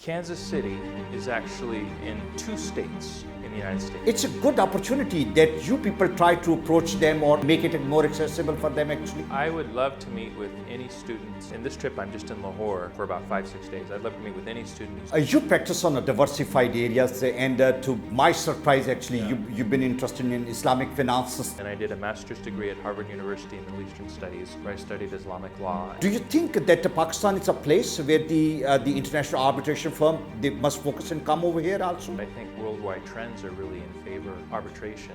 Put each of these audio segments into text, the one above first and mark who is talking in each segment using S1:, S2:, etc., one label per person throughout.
S1: Kansas City is actually in 2 states in the United States.
S2: It's a good opportunity that you people try to approach them or make it more accessible for them actually.
S1: I would love to meet with any students. In this trip, I'm just in Lahore for about 5-6 days. I'd love to meet with any student.
S2: You practice on a diversified areas and to my surprise actually, you've been interested in Islamic finance.
S1: And I did a master's degree at Harvard University in Middle Eastern Studies where I studied Islamic law.
S2: Do you think that Pakistan is a place where the international arbitration firm, they must focus and come over here also?
S1: I think worldwide trends are really in favor of arbitration.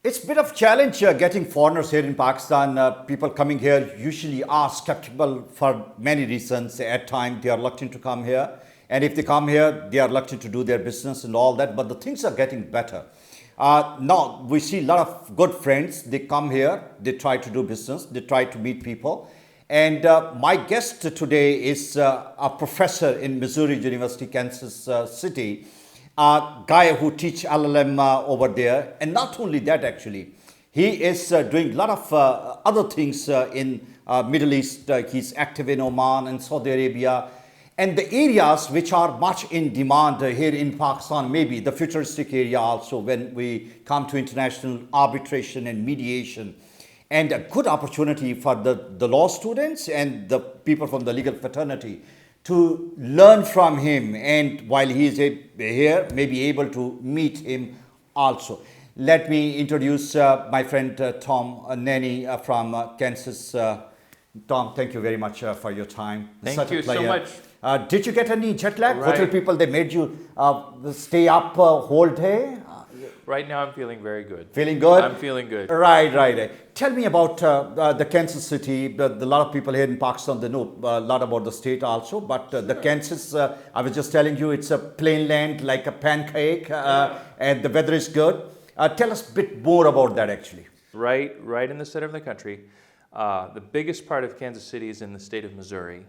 S2: It's a bit of a challenge getting foreigners here in Pakistan. People coming here usually are skeptical for many reasons. At times they are reluctant to come here. And if they come here, they are reluctant to do their business and all that. But the things are getting better. Now we see a lot of good friends. They come here, they try to do business, they try to meet people. And my guest today is a professor in Missouri University, Kansas City, a guy who teaches LL.M over there. And not only that actually, he is doing a lot of other things in Middle East. He's active in Oman and Saudi Arabia. And the areas which are much in demand here in Pakistan, maybe the futuristic area also when we come to international arbitration and mediation. And a good opportunity for the law students and the people from the Legal Fraternity to learn from him, and while he is here, may be able to meet him also. Let me introduce my friend Tom Nanney from Kansas. Tom, thank you very much for your time.
S1: Thank you so much.
S2: Did you get any jet lag?
S1: Right.
S2: Hotel people, they made you stay up whole day?
S1: Right now I'm feeling very good.
S2: Feeling good?
S1: I'm feeling good.
S2: Right. Tell me about the Kansas City. A lot of people here in Pakistan, they know a lot about the state also, but the Kansas, I was just telling you, it's a plain land like a pancake, and the weather is good. Tell us a bit more about that actually.
S1: Right in the center of the country. The biggest part of Kansas City is in the state of Missouri.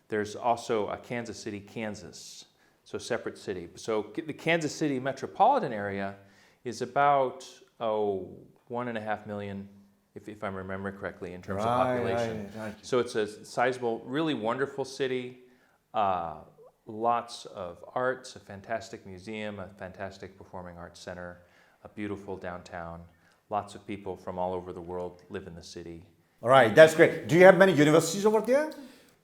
S1: There's also a Kansas City, Kansas, so separate city. So the Kansas City metropolitan area is about 1.5 million, if I'm remembering correctly, in terms of population.
S2: Right.
S1: So it's a sizable, really wonderful city. Lots of arts, a fantastic museum, a fantastic performing arts center, a beautiful downtown. Lots of people from all over the world live in the city.
S2: All right, that's great. Do you have many universities over there?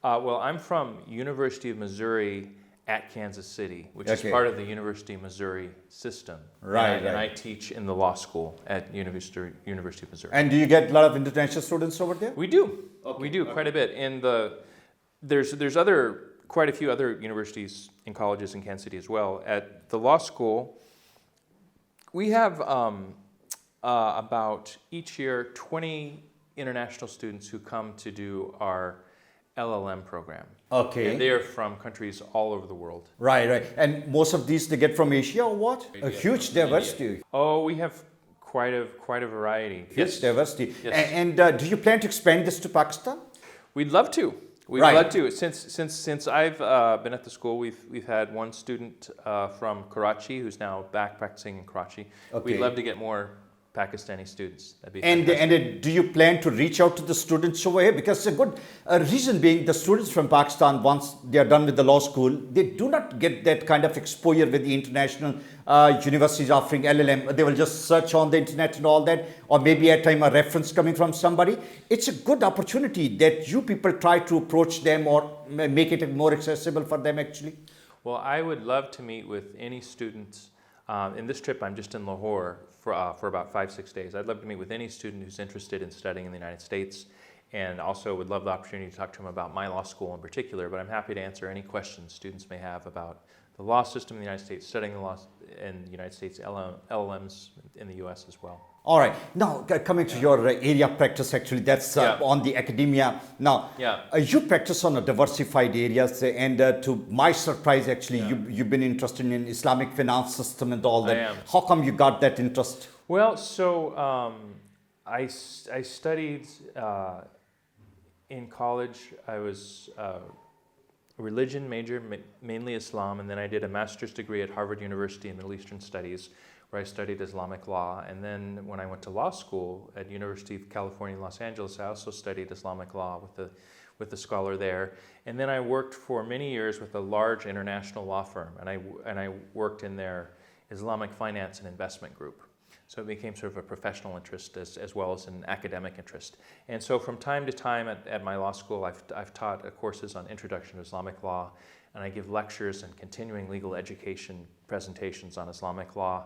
S1: Well, I'm from University of Missouri at Kansas City, which is part of the University of Missouri system.
S2: Right.
S1: And I teach in the law school at University of Missouri.
S2: And do you get a lot of international students over there?
S1: We do. We do quite a bit. And there's quite a few other universities and colleges in Kansas City as well. At the law school, we have about each year 20 international students who come to do our LL.M program.
S2: Okay.
S1: And they are from countries all over the world.
S2: Right. And most of these they get from Asia or what? A huge diversity.
S1: Oh, we have quite a variety.
S2: Huge diversity.
S1: Yes.
S2: And do you plan to expand this to Pakistan?
S1: We'd love to. We'd love to. Since I've been at the school, we've had one student from Karachi who's now back practicing in Karachi.
S2: Okay.
S1: We'd love to get more Pakistani students. That'd be fantastic.
S2: And do you plan to reach out to the students over here? Because a good reason being, the students from Pakistan, once they are done with the law school, they do not get that kind of exposure with the international universities offering LL.M. They will just search on the internet and all that, or maybe at time a reference coming from somebody. It's a good opportunity that you people try to approach them or make it more accessible for them actually.
S1: Well, I would love to meet with any students. In this trip, I'm just in Lahore for about 5-6 days. I'd love to meet with any student who's interested in studying in the United States, and also would love the opportunity to talk to them about my law school in particular, but I'm happy to answer any questions students may have about the law system in the United States, studying the law in the United States, LL.Ms in the US as well.
S2: All right. Now, coming to your area of practice, actually, that's on the academia. Now, you practice on a diversified areas, and to my surprise, actually, you've been interested in Islamic finance system and all that.
S1: I am.
S2: How come you got that interest?
S1: Well, so I studied in college. I was a religion major, mainly Islam, and then I did a master's degree at Harvard University in Middle Eastern Studies, where I studied Islamic law. And then when I went to law school at University of California, Los Angeles, I also studied Islamic law with the scholar there. And then I worked for many years with a large international law firm, and I worked in their Islamic finance and investment group. So it became sort of a professional interest as well as an academic interest. And so from time to time at my law school, I've taught courses on Introduction to Islamic Law, and I give lectures and continuing legal education presentations on Islamic law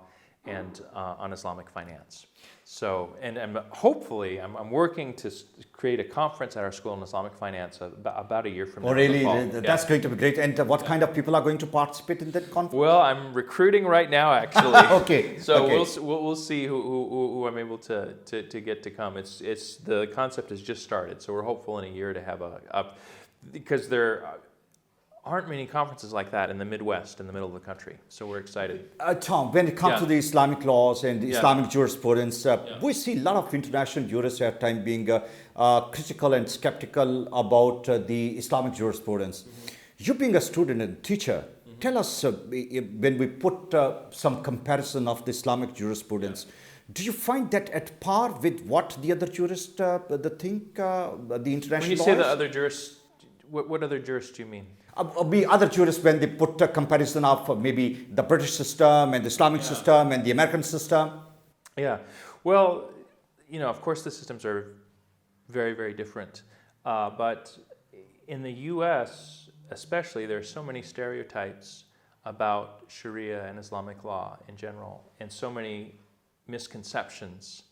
S1: and on Islamic finance. So, and hopefully, I'm working to create a conference at our school in Islamic finance about a year from now.
S2: Oh, really? That's going to be great. And what kind of people are going to participate in that conference?
S1: Well, I'm recruiting right now, actually.
S2: Okay.
S1: So
S2: okay.
S1: we'll see who I'm able to get to come. It's the concept has just started, so we're hopeful in a year to have because there aren't many conferences like that in the Midwest, in the middle of the country. So we're excited.
S2: Tom, when it comes to the Islamic laws and the Islamic jurisprudence, we see a lot of international jurists at times being critical and skeptical about the Islamic jurisprudence. You being a student and teacher, tell us when we put some comparison of the Islamic jurisprudence, do you find that at par with what the other jurists think, the international
S1: When you say the other jurists, what other jurists do you mean?
S2: Other jurists, when they put a comparison of maybe the British system and the Islamic system and the American system.
S1: Yeah, well, of course the systems are very, very different. But in the U.S. especially, there are so many stereotypes about Sharia and Islamic law in general, and so many misconceptions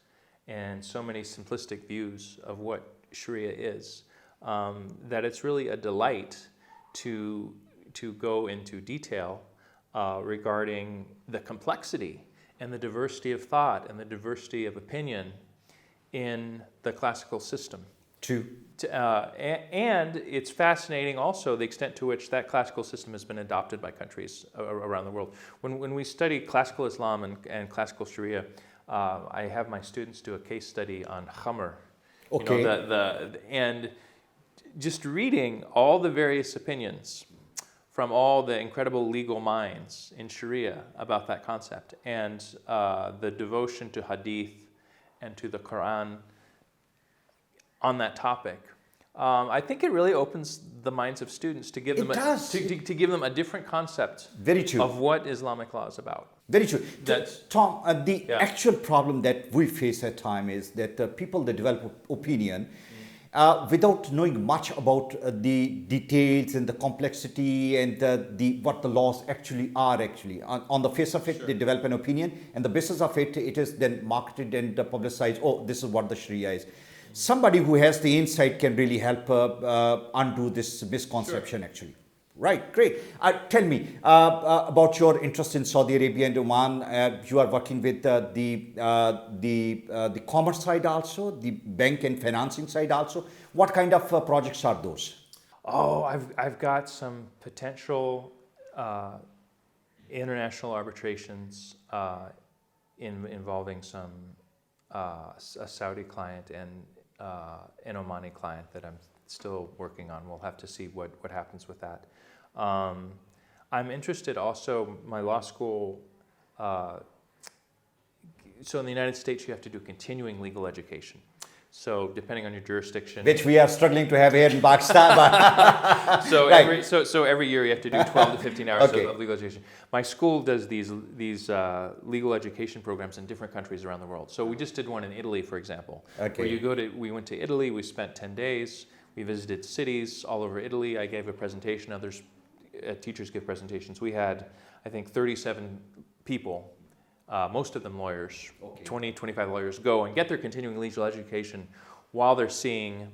S1: and so many simplistic views of what Sharia is, that it's really a delight to go into detail regarding the complexity and the diversity of thought and the diversity of opinion in the classical system. And it's fascinating also the extent to which that classical system has been adopted by countries around the world. When we study classical Islam and classical Sharia, I have my students do a case study on Khamr.
S2: Okay.
S1: And just reading all the various opinions from all the incredible legal minds in Sharia about that concept, and the devotion to Hadith and to the Quran on that topic, I think it really opens the minds of students to give them to give them a different concept of what Islamic law is about.
S2: Very true. Tom, the actual problem that we face at times is that people, they develop opinion without knowing much about the details and the complexity and what the laws actually are actually. On the face of it, they develop an opinion, and the basis of it, it is then marketed and publicized, oh, this is what the Sharia is. Somebody who has the insight can really help undo this misconception actually. Right, great. Tell me about your interest in Saudi Arabia and Oman. You are working with the commerce side also, the bank and financing side also. What kind of projects are those?
S1: Oh, I've got some potential international arbitrations involving some a Saudi client and an Omani client that I'm still working on. We'll have to see what happens with that. I'm interested also, my law school, so in the United States you have to do continuing legal education. So depending on your jurisdiction.
S2: Which we are struggling to have here in Pakistan.
S1: So, right. so every year you have to do 12 to 15 hours of legal education. My school does these legal education programs in different countries around the world. So we just did one in Italy, for example. Where we went to Italy, we spent 10 days, we visited cities all over Italy. I gave a presentation, others teachers give presentations. We had, I think, 37 people, most of them lawyers, 20, 25 lawyers, go and get their continuing legal education while they're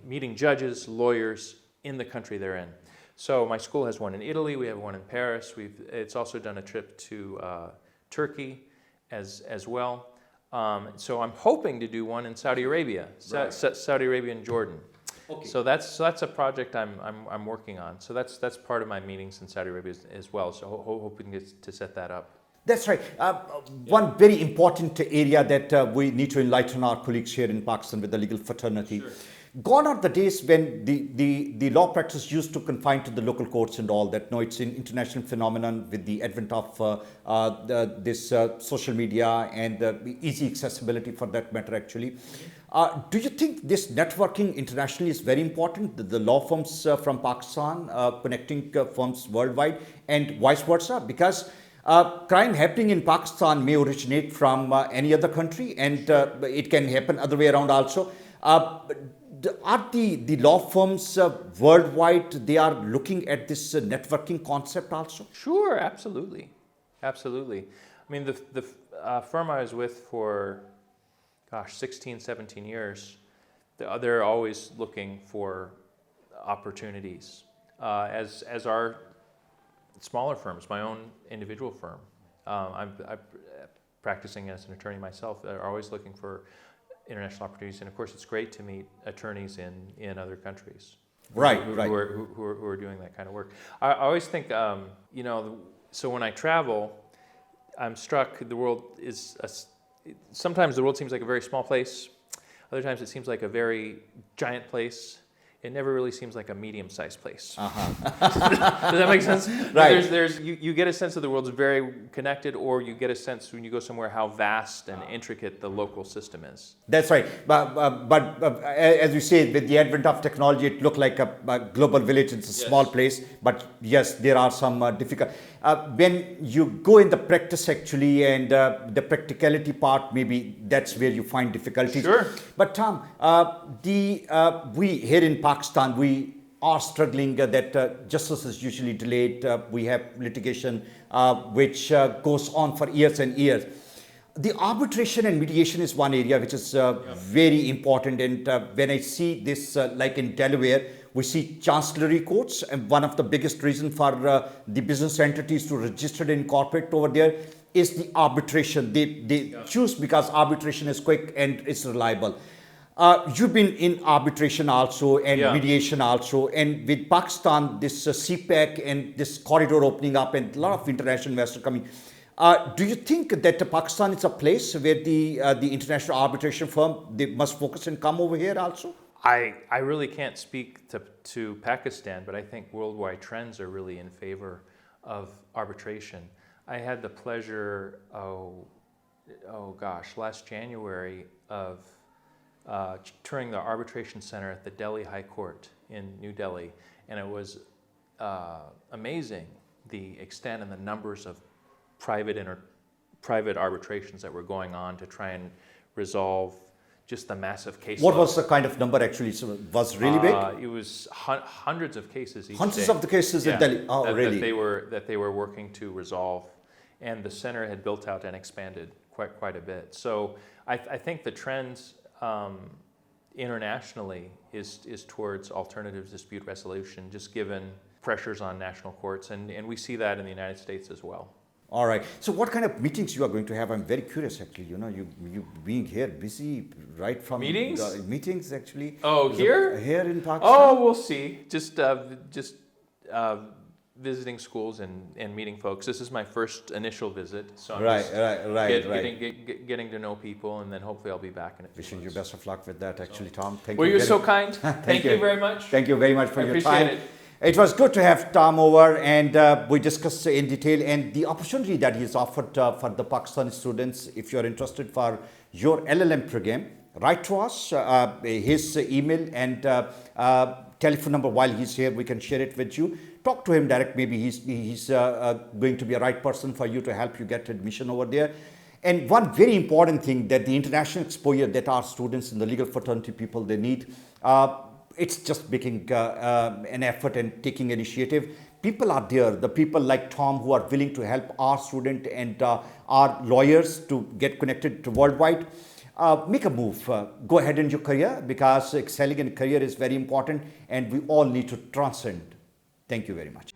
S1: meeting judges, lawyers in the country they're in. So my school has one in Italy, we have one in Paris. It's also done a trip to Turkey as well. So I'm hoping to do one in Saudi Arabia, Saudi Arabia and Jordan. So that's a project I'm working on. So that's part of my meetings in Saudi Arabia as well. So hoping to set that up.
S2: That's right. One very important area that we need to enlighten our colleagues here in Pakistan with the legal fraternity. Gone are the days when the law practice used to confine to the local courts and all that. No, it's an international phenomenon with the advent of this social media and easy accessibility for that matter, actually. Do you think this networking internationally is very important? The law firms from Pakistan connecting firms worldwide and vice versa? Because crime happening in Pakistan may originate from any other country, and it can happen other way around also. Are the law firms worldwide, they are looking at this networking concept also?
S1: Sure, absolutely. Absolutely. I mean, the firm I was with for, 16, 17 years, they're always looking for opportunities. As are smaller firms, my own individual firm. I'm practicing as an attorney myself, are always looking for international opportunities, and of course it's great to meet attorneys in other countries who are doing that kind of work. I always think, so when I travel, I'm struck, the world is, sometimes the world seems like a very small place, other times it seems like a very giant place. It never really seems like a medium-sized place. Does that make sense?
S2: Right.
S1: You get a sense that the world's very connected, or you get a sense when you go somewhere how vast and intricate the local system is.
S2: That's right. But as you say, with the advent of technology, it looked like a global village. It's a small place. But yes, there are some difficult. When you go in the practice actually, and the practicality part, maybe that's where you find difficulties.
S1: Sure.
S2: But Tom, we here in Pakistan, we are struggling that justice is usually delayed. We have litigation which goes on for years and years. The arbitration and mediation is one area which is very important. And when I see this, like in Delaware, we see chancellery courts, and one of the biggest reasons for the business entities to register and incorporate over there is the arbitration. They choose because arbitration is quick and it's reliable. You've been in arbitration also and mediation also, and with Pakistan, this CPEC and this corridor opening up and a lot of international investors coming. Do you think that Pakistan is a place where the international arbitration firm, they must focus and come over here also?
S1: I really can't speak to Pakistan, but I think worldwide trends are really in favor of arbitration. I had the pleasure, last January of touring the arbitration center at the Delhi High Court in New Delhi, and it was amazing, the extent and the numbers of private arbitrations that were going on to try and resolve just the massive case.
S2: What was the kind of number actually? So was really big?
S1: It was hundreds of cases each
S2: Hundreds
S1: day.
S2: of the cases in Delhi. Oh, really?
S1: That they were working to resolve, and the center had built out and expanded quite a bit. So I think the trends internationally is towards alternative dispute resolution, just given pressures on national courts, and we see that in the United States as well.
S2: All right. So what kind of meetings you are going to have? I'm very curious actually. You being here busy right from
S1: meetings?
S2: Meetings actually.
S1: Oh, here?
S2: Here in Pakistan?
S1: Oh, we'll see. Just visiting schools and meeting folks. This is my first initial visit, so I'm getting to know people, and then hopefully I'll be back in a few
S2: Wishing
S1: months.
S2: you best of luck with that actually, Tom. Thank
S1: you.
S2: Well,
S1: you're so kind. Thank you very much.
S2: Thank you very much for your time.
S1: Appreciate it.
S2: It was good to have Tom over, and we discussed in detail and the opportunity that he's offered for the Pakistani students. If you're interested for your LL.M program, write to us. His email and telephone number while he's here, we can share it with you. Talk to him direct. Maybe he's going to be a right person for you to help you get admission over there. And one very important thing, that the international exposure that our students in the legal fraternity people, they need, it's just making an effort and taking initiative. People are there, the people like Tom who are willing to help our student and our lawyers to get connected to worldwide. Make a move. Go ahead in your career, because excelling in career is very important and we all need to transcend. Thank you very much.